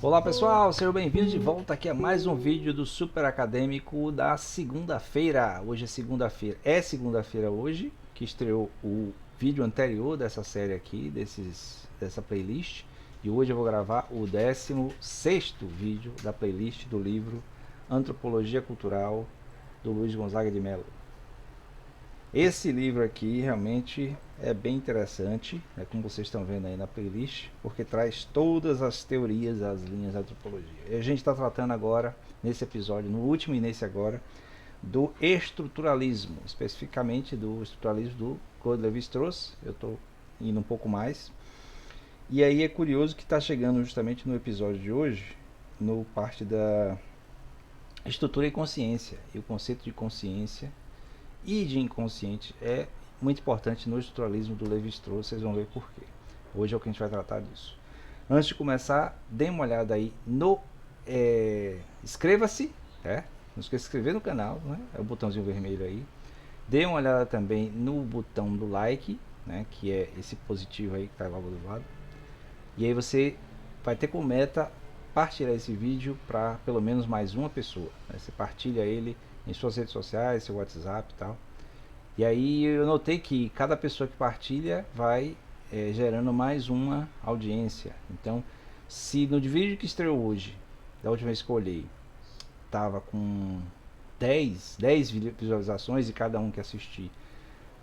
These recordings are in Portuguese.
Olá pessoal, sejam bem-vindos de volta aqui a mais um vídeo do Super Acadêmico da segunda-feira. Hoje é segunda-feira hoje, que estreou o vídeo anterior dessa série aqui, dessa playlist. E hoje eu vou gravar o 16º vídeo da playlist do livro Antropologia Cultural, do Luiz Gonzaga de Mello. Esse livro aqui realmente é bem interessante, né, como vocês estão vendo aí na playlist, porque traz todas as teorias, as linhas da antropologia. E a gente está tratando agora, nesse episódio, no último e nesse agora, do estruturalismo, especificamente do estruturalismo do Claude Lévi-Strauss. Eu estou indo um pouco mais. E aí é curioso que está chegando justamente no episódio de hoje, no parte da estrutura e consciência, e o conceito de consciência e de inconsciente é muito importante no estruturalismo do Lévi-Strauss, vocês vão ver por quê. Hoje é o que a gente vai tratar disso. Antes de começar, dê uma olhada aí no inscreva-se, não esqueça de se inscrever no canal, né? É o botãozinho vermelho aí. Dê uma olhada também no botão do like, né? Que é esse positivo aí que está logo do lado. E aí você vai ter como meta partilhar esse vídeo para pelo menos mais uma pessoa, né? Você partilha ele em suas redes sociais, seu WhatsApp e tal. E aí eu notei que cada pessoa que partilha vai gerando mais uma audiência. Então, se no vídeo que estreou hoje, da última vez que eu olhei, tava com 10 visualizações e cada um que assistir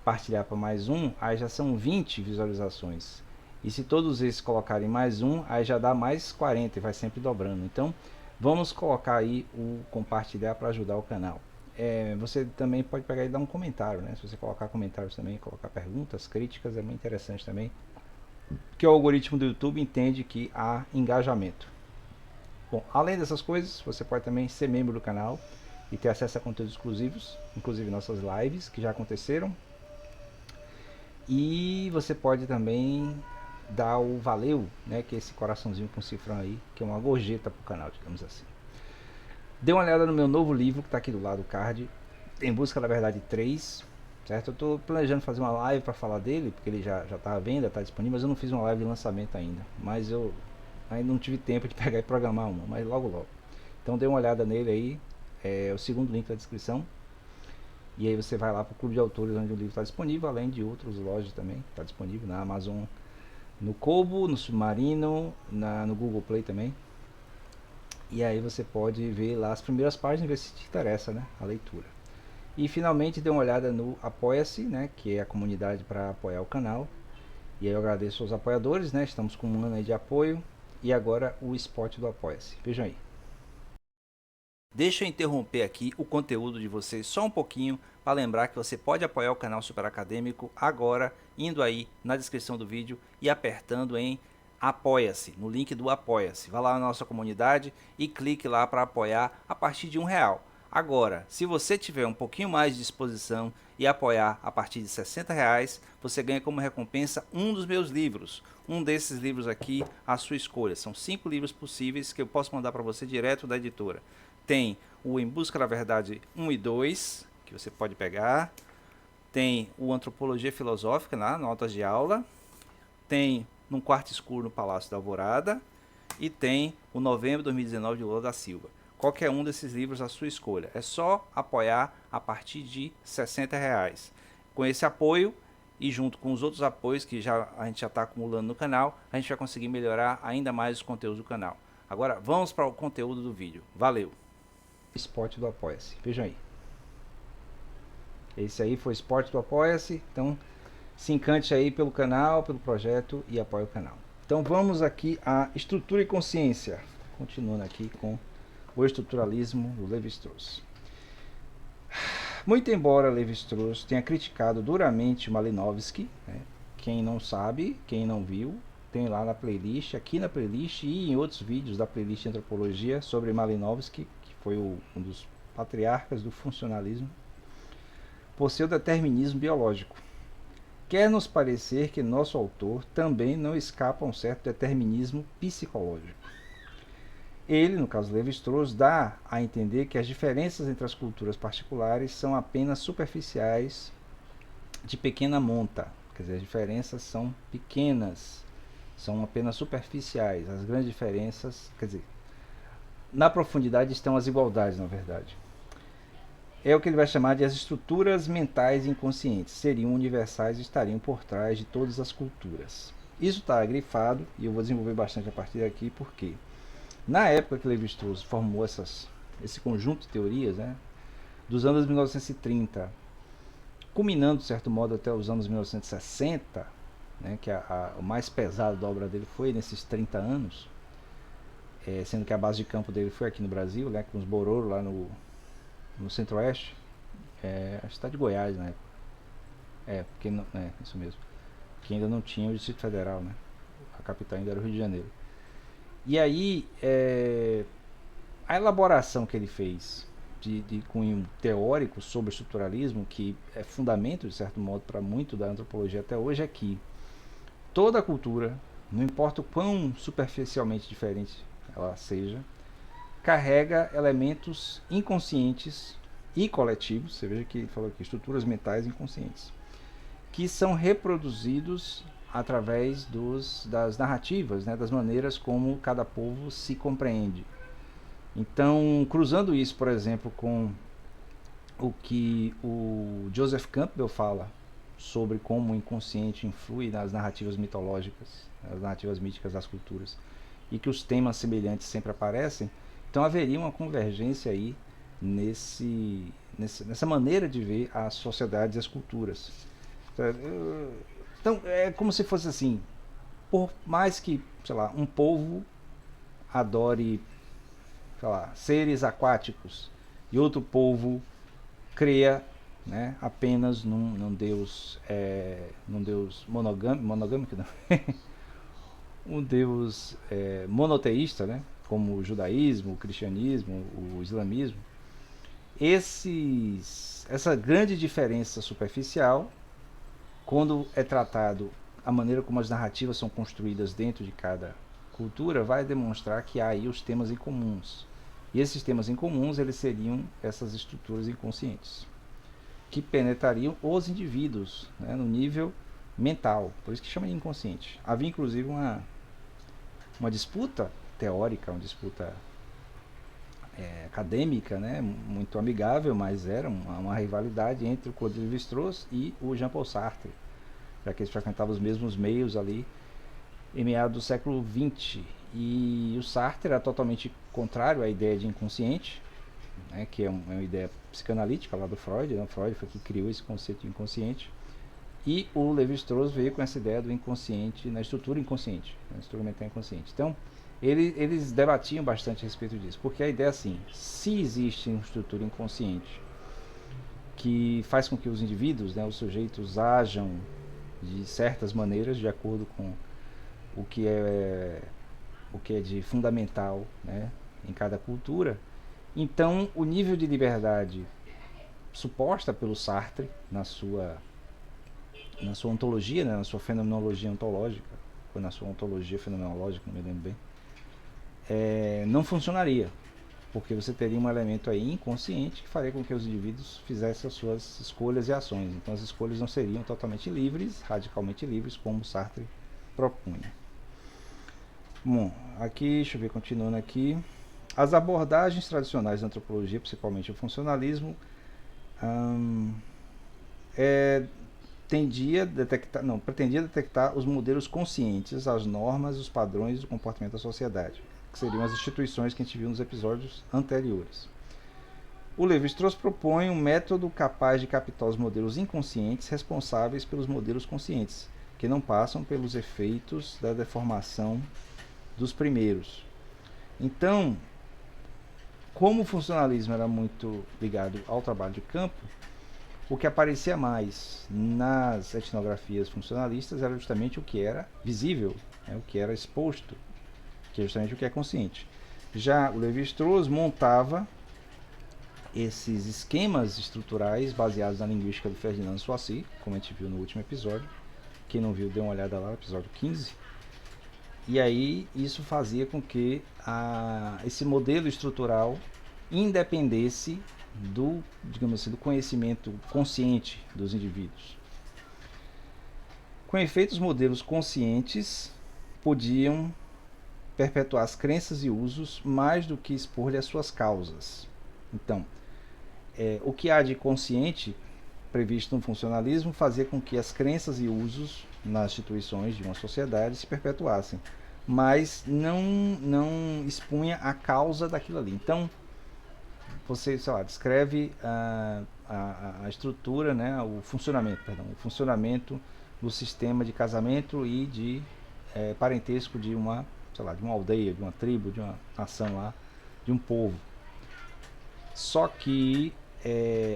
partilhar para mais um, aí já são 20 visualizações. E se todos esses colocarem mais um, aí já dá mais 40 e vai sempre dobrando. Então, vamos colocar aí o compartilhar para ajudar o canal. Você também pode pegar e dar um comentário, né? Se você colocar comentários também, colocar perguntas, críticas, é muito interessante também, porque o algoritmo do YouTube entende que há engajamento. Bom, além dessas coisas, você pode também ser membro do canal e ter acesso a conteúdos exclusivos, inclusive nossas lives que já aconteceram. E você pode também dar o valeu, né? Que é esse coraçãozinho com cifrão aí, que é uma gorjeta pro canal, digamos assim. Dê uma olhada no meu novo livro que está aqui do lado do card, Em Busca da Verdade 3, certo? Eu estou planejando fazer uma live para falar dele, porque ele já está à venda, está disponível, mas eu não fiz uma live de lançamento ainda. Mas eu ainda não tive tempo de pegar e programar uma, mas logo logo. Então dê uma olhada nele aí, é o segundo link da descrição. E aí você vai lá para o Clube de Autores, onde o livro está disponível, além de outras lojas também. Está disponível na Amazon, no Kobo, no Submarino, no Google Play também. E aí você pode ver lá as primeiras páginas e ver se te interessa, né, a leitura. E finalmente dê uma olhada no Apoia-se, né, que é a comunidade para apoiar o canal. E aí eu agradeço aos apoiadores, né, estamos com um ano aí de apoio. E agora o spot do Apoia-se. Vejam aí. Deixa eu interromper aqui o conteúdo de vocês só um pouquinho para lembrar que você pode apoiar o canal Super Acadêmico agora, indo aí na descrição do vídeo e apertando em Apoia-se, no link do Apoia-se. Vá lá na nossa comunidade e clique lá para apoiar a partir de R$1. Agora, se você tiver um pouquinho mais de disposição e apoiar a partir de R$60, você ganha como recompensa um dos meus livros. Um desses livros aqui, à sua escolha. São 5 livros possíveis que eu posso mandar para você direto da editora. Tem o Em Busca da Verdade 1 e 2, que você pode pegar. Tem o Antropologia Filosófica, na Notas de Aula. Tem Num Quarto Escuro no Palácio da Alvorada. E tem o Novembro de 2019 de Lula da Silva. Qualquer um desses livros à sua escolha. É só apoiar a partir de R$60. Com esse apoio e junto com os outros apoios que a gente já está acumulando no canal, a gente vai conseguir melhorar ainda mais os conteúdos do canal. Agora vamos para o conteúdo do vídeo. Valeu! Spot do Apoia-se. Vejam aí. Esse aí foi o spot do Apoia-se. Então se encante aí pelo canal, pelo projeto e apoie o canal. Então vamos aqui a estrutura e consciência. Continuando aqui com o estruturalismo do Lévi-Strauss. Muito embora Lévi-Strauss tenha criticado duramente Malinowski, né? Quem não sabe, quem não viu, tem lá na playlist, aqui na playlist e em outros vídeos da playlist de Antropologia sobre Malinowski, foi um dos patriarcas do funcionalismo, por seu determinismo biológico. Quer nos parecer que nosso autor também não escapa a um certo determinismo psicológico. Ele, no caso Lévi-Strauss, dá a entender que as diferenças entre as culturas particulares são apenas superficiais, de pequena monta. Quer dizer, as diferenças são pequenas, são apenas superficiais. As grandes diferenças, quer dizer, na profundidade estão as igualdades, na verdade. É o que ele vai chamar de as estruturas mentais inconscientes. Seriam universais e estariam por trás de todas as culturas. Isso está grifado e eu vou desenvolver bastante a partir daqui, porque na época que Levi-Strauss formou esse conjunto de teorias, né, dos anos 1930, culminando de certo modo até os anos 1960, né, que o mais pesado da obra dele foi nesses 30 anos, sendo que a base de campo dele foi aqui no Brasil, né, com os Bororo lá no Centro-Oeste, a cidade de Goiás, né? Porque não, isso mesmo. Que ainda não tinha o Distrito Federal, né? A capital ainda era o Rio de Janeiro. E aí, a elaboração que ele fez de cunho teórico sobre o estruturalismo, que é fundamento, de certo modo, para muito da antropologia até hoje, é que toda cultura, não importa o quão superficialmente diferente ela seja, carrega elementos inconscientes e coletivos, você veja que ele falou aqui, estruturas mentais inconscientes, que são reproduzidos através das narrativas, né, das maneiras como cada povo se compreende. Então, cruzando isso, por exemplo, com o que o Joseph Campbell fala sobre como o inconsciente influi nas narrativas mitológicas, nas narrativas míticas das culturas, e que os temas semelhantes sempre aparecem, então haveria uma convergência aí nessa maneira de ver as sociedades e as culturas. Então é como se fosse assim, por mais que, sei lá, um povo adore, sei lá, seres aquáticos e outro povo creia, né, apenas num Deus, monogâmico, não. Um Deus monoteísta, né, como o judaísmo, o cristianismo, o islamismo. Essa grande diferença superficial, quando é tratado a maneira como as narrativas são construídas dentro de cada cultura, vai demonstrar que há aí os temas em comuns. E esses temas em comuns, eles seriam essas estruturas inconscientes, que penetrariam os indivíduos, né, no nível mental, por isso que chama de inconsciente. Havia inclusive uma disputa teórica, uma disputa acadêmica, né, muito amigável, mas era uma rivalidade entre o Claude Lévi-Strauss e o Jean-Paul Sartre, já que eles frequentavam os mesmos meios ali em meados do século XX. E o Sartre era totalmente contrário à ideia de inconsciente, né, que é uma ideia psicanalítica lá do Freud, né? O Freud foi que criou esse conceito de inconsciente. E o Lévi-Strauss veio com essa ideia do inconsciente na estrutura inconsciente, na estrutura mental inconsciente. Então, eles debatiam bastante a respeito disso, porque a ideia é assim, se existe uma estrutura inconsciente que faz com que os indivíduos, né, os sujeitos, ajam de certas maneiras, de acordo com o que é de fundamental, né, em cada cultura, então o nível de liberdade suposta pelo Sartre na sua ontologia, né, na sua fenomenologia ontológica, ou na sua ontologia fenomenológica, não me lembro bem, não funcionaria, porque você teria um elemento aí inconsciente que faria com que os indivíduos fizessem as suas escolhas e ações. Então as escolhas não seriam totalmente livres, radicalmente livres, como Sartre propunha. Bom, aqui, deixa eu ver, continuando aqui. As abordagens tradicionais da antropologia, principalmente o funcionalismo, pretendia detectar os modelos conscientes, as normas, os padrões do comportamento da sociedade, que seriam as instituições que a gente viu nos episódios anteriores. O Lévi-Strauss propõe um método capaz de captar os modelos inconscientes responsáveis pelos modelos conscientes, que não passam pelos efeitos da deformação dos primeiros. Então, como o funcionalismo era muito ligado ao trabalho de campo, o que aparecia mais nas etnografias funcionalistas era justamente o que era visível, né, o que era exposto, que é justamente o que é consciente. Já o Lévi-Strauss montava esses esquemas estruturais baseados na linguística do Ferdinand Saussure, como a gente viu no último episódio. Quem não viu, dê uma olhada lá no episódio 15. E aí isso fazia com que esse modelo estrutural independesse do, digamos assim, do conhecimento consciente dos indivíduos. Com efeito, os modelos conscientes podiam perpetuar as crenças e usos mais do que expor-lhe as suas causas. Então, o que há de consciente previsto no funcionalismo fazia com que as crenças e usos nas instituições de uma sociedade se perpetuassem, mas não expunha a causa daquilo ali. Então, você, sei lá, descreve a estrutura, né, o funcionamento do sistema de casamento e de parentesco de uma, sei lá, de uma aldeia, de uma tribo, de uma nação lá, de um povo. Só que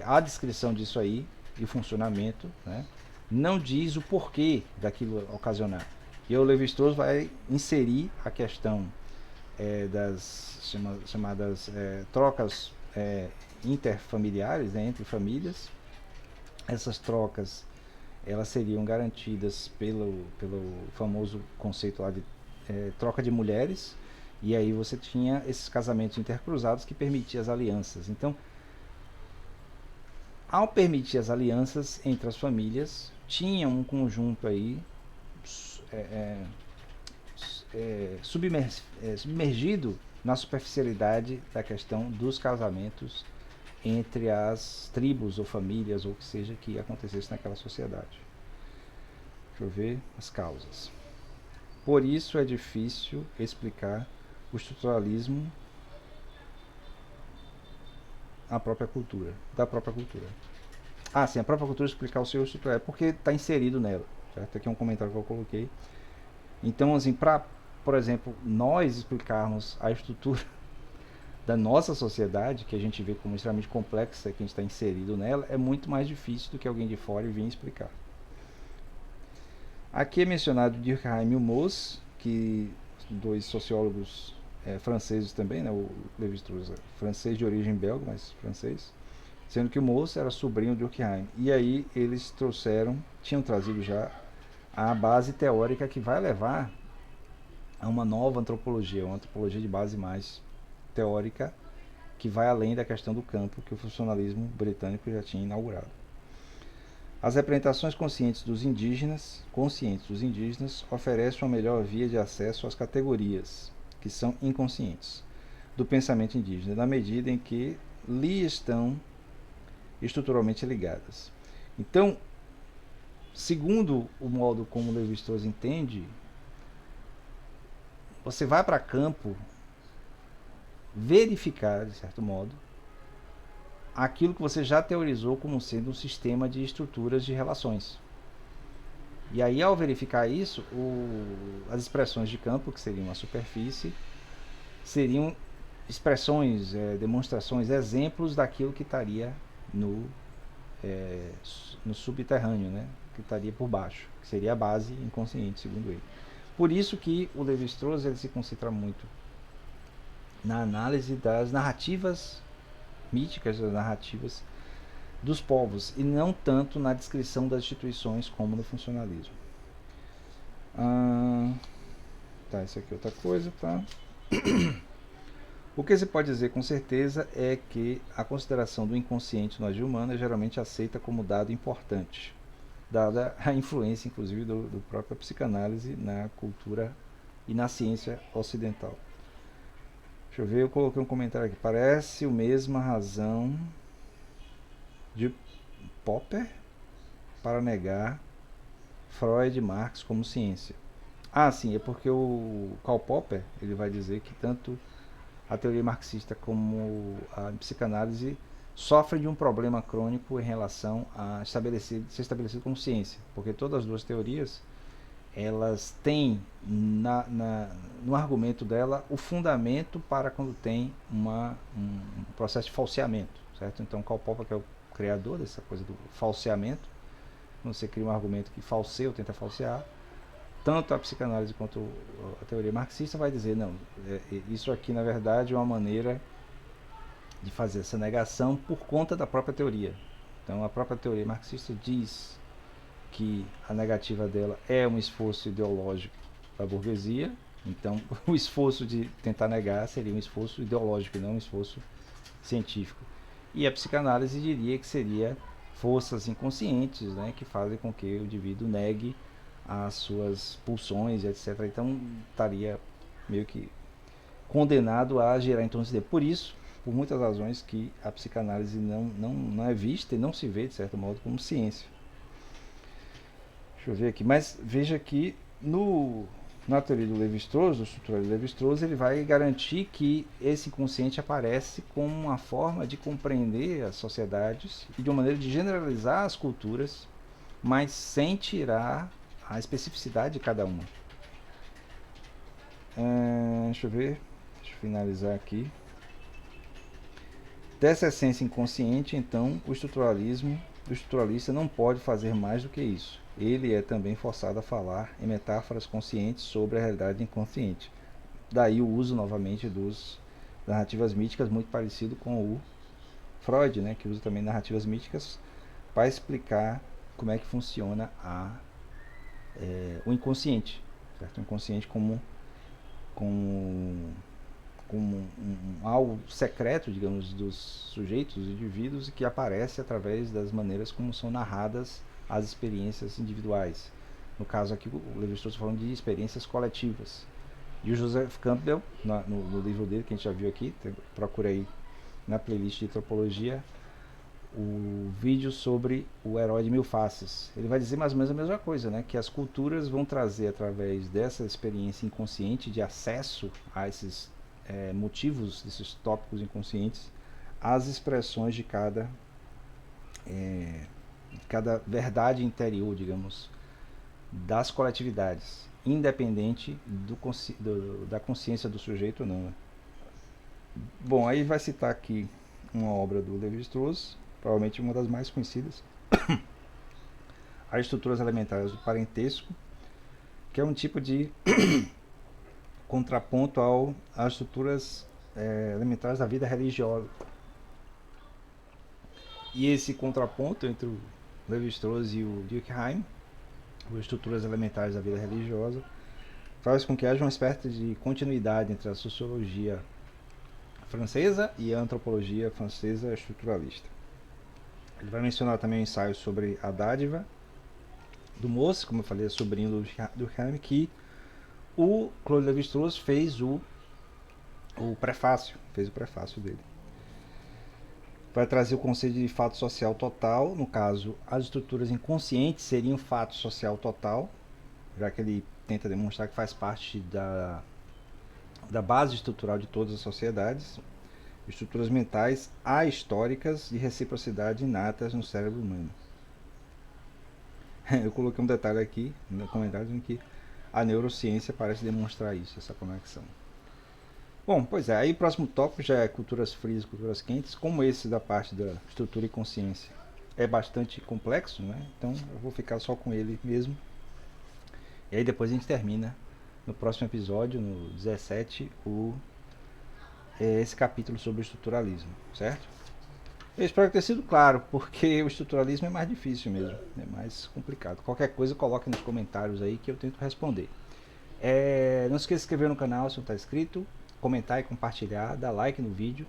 a descrição disso aí e o funcionamento, né, não diz o porquê daquilo ocasionar. E o Lévi-Strauss vai inserir a questão das chamadas trocas interfamiliares, né, entre famílias. Essas trocas elas seriam garantidas pelo famoso conceito lá de troca de mulheres, e aí você tinha esses casamentos intercruzados que permitiam as alianças. Então, ao permitir as alianças entre as famílias, tinha um conjunto aí submergido na superficialidade da questão dos casamentos entre as tribos ou famílias ou o que seja que acontecesse naquela sociedade. Deixa eu ver as causas. Por isso é difícil explicar o estruturalismo da própria cultura. Ah, sim, a própria cultura explicar o seu estrutural, porque está inserido nela. Certo? Aqui é um comentário que eu coloquei. Então, assim, para, por exemplo, nós explicarmos a estrutura da nossa sociedade, que a gente vê como extremamente complexa, que a gente está inserido nela, é muito mais difícil do que alguém de fora vir explicar. Aqui é mencionado Durkheim e o Mauss, que dois sociólogos franceses também, né? O Lévi-Strauss é francês de origem belga, mas francês, sendo que o Mauss era sobrinho de Durkheim. E aí eles tinham trazido já a base teórica que vai levar a uma nova antropologia, uma antropologia de base mais teórica, que vai além da questão do campo que o funcionalismo britânico já tinha inaugurado. As representações conscientes dos indígenas oferecem uma melhor via de acesso às categorias, que são inconscientes, do pensamento indígena, na medida em que lhe estão estruturalmente ligadas. Então, segundo o modo como Lévi-Strauss entende, você vai para campo verificar, de certo modo, aquilo que você já teorizou como sendo um sistema de estruturas de relações. E aí, ao verificar isso, as expressões de campo, que seriam a superfície, seriam expressões, demonstrações, exemplos daquilo que estaria no subterrâneo, né? Que estaria por baixo, que seria a base inconsciente, segundo ele. Por isso que o Lévi-Strauss ele se concentra muito na análise das narrativas míticas, das narrativas dos povos, e não tanto na descrição das instituições como no funcionalismo. Tá, isso aqui é outra coisa, tá? O que se pode dizer com certeza é que a consideração do inconsciente no agir humano é geralmente aceita como dado importante, dada a influência, inclusive, do própria psicanálise na cultura e na ciência ocidental. Deixa eu ver, eu coloquei um comentário aqui. Parece a mesma razão de Popper para negar Freud e Marx como ciência. Ah, sim, é porque o Karl Popper ele vai dizer que tanto a teoria marxista como a psicanálise sofrem de um problema crônico em relação a ser estabelecido como ciência, porque todas as duas teorias elas têm no argumento dela o fundamento para quando tem um processo de falseamento, certo? Então Karl Popper, que é o criador dessa coisa do falseamento, quando você cria um argumento que falseia ou tenta falsear, tanto a psicanálise quanto a teoria marxista vai dizer, não, isso aqui na verdade é uma maneira de fazer essa negação por conta da própria teoria. Então a própria teoria marxista diz que a negativa dela é um esforço ideológico da burguesia, então o esforço de tentar negar seria um esforço ideológico e não um esforço científico. E a psicanálise diria que seria forças inconscientes, né, que fazem com que o indivíduo negue as suas pulsões, etc. Então estaria meio que condenado a girar em torno dele. Por isso, por muitas razões, que a psicanálise não é vista e não se vê, de certo modo, como ciência. Deixa eu ver aqui. Mas veja que na teoria do Lévi-Strauss, do estruturalismo do Lévi-Strauss, ele vai garantir que esse inconsciente aparece como uma forma de compreender as sociedades e de uma maneira de generalizar as culturas, mas sem tirar a especificidade de cada uma. Deixa eu ver. Deixa eu finalizar aqui. Dessa essência inconsciente, então, o estruturalista não pode fazer mais do que isso. Ele é também forçado a falar em metáforas conscientes sobre a realidade inconsciente. Daí o uso novamente das narrativas míticas, muito parecido com o Freud, né, que usa também narrativas míticas para explicar como é que funciona o inconsciente, certo? O inconsciente como algo secreto, digamos, dos sujeitos, dos indivíduos, e que aparece através das maneiras como são narradas as experiências individuais. No caso aqui, o Lévi-Strauss está falando de experiências coletivas. E o Joseph Campbell, no livro dele, que a gente já viu aqui, procura aí na playlist de antropologia, o vídeo sobre o herói de mil faces. Ele vai dizer mais ou menos a mesma coisa, né? Que as culturas vão trazer, através dessa experiência inconsciente de acesso a esses motivos, desses tópicos inconscientes, as expressões de cada verdade interior, digamos, das coletividades, independente da consciência do sujeito ou não. Né? Bom, aí vai citar aqui uma obra do Lévi-Strauss, provavelmente uma das mais conhecidas, As Estruturas Elementares do Parentesco, que é um tipo de contraponto às estruturas elementares da vida religiosa. E esse contraponto entre o Lévi-Strauss e o Durkheim, as estruturas elementares da vida religiosa, faz com que haja uma espécie de continuidade entre a sociologia francesa e a antropologia francesa estruturalista. Ele vai mencionar também um ensaio sobre a dádiva do Mauss, como eu falei, é sobrinho do Durkheim, que o Claude Lévi-Strauss fez o prefácio dele. Vai trazer o conceito de fato social total. No caso, as estruturas inconscientes seriam fato social total, já que ele tenta demonstrar que faz parte da base estrutural de todas as sociedades. Estruturas mentais ahistóricas de reciprocidade inatas no cérebro humano. Eu coloquei um detalhe aqui no comentário em que a neurociência parece demonstrar isso, essa conexão. Bom, pois é, aí o próximo tópico já é culturas frias e culturas quentes. Como esse da parte da estrutura e consciência é bastante complexo, né? Então eu vou ficar só com ele mesmo. E aí depois a gente termina no próximo episódio, no 17, esse capítulo sobre o estruturalismo, certo? Eu espero ter sido claro, porque o estruturalismo é mais difícil mesmo, é mais complicado. Qualquer coisa coloque nos comentários aí que eu tento responder. Não esqueça de se inscrever no canal se não está inscrito, comentar e compartilhar, dar like no vídeo.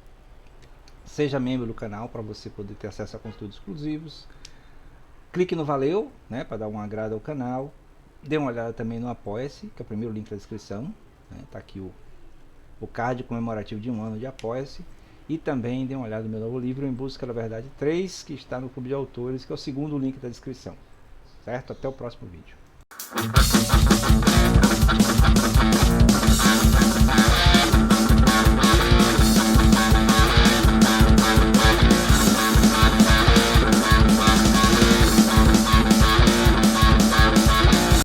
Seja membro do canal para você poder ter acesso a conteúdos exclusivos. Clique no Valeu, né, para dar um agrado ao canal. Dê uma olhada também no Apoia-se, que é o primeiro link da descrição. Está aqui o card comemorativo de 1 ano de Apoia-se. E também dê uma olhada no meu novo livro, Em Busca da Verdade 3, que está no Clube de Autores, que é o segundo link da descrição. Certo? Até o próximo vídeo.